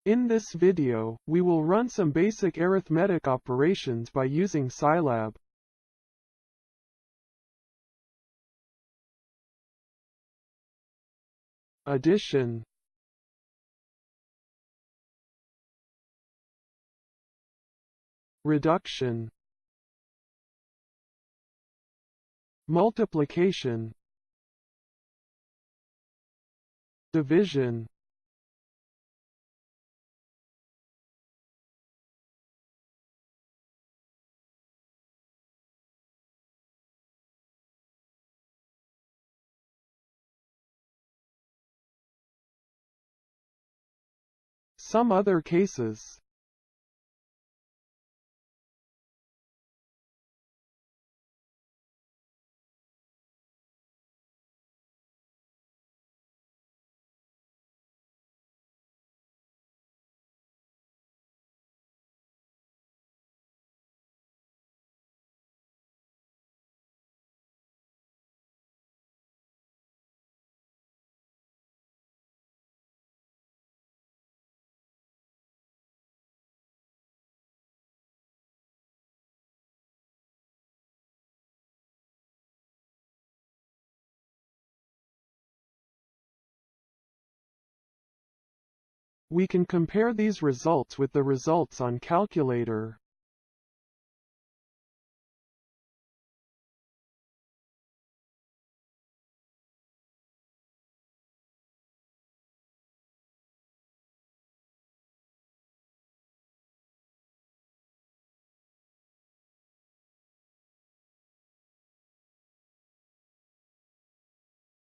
In this video, we will run some basic arithmetic operations by using Scilab. Addition, reduction, multiplication, division, some other cases. We can compare these results with the results on calculator.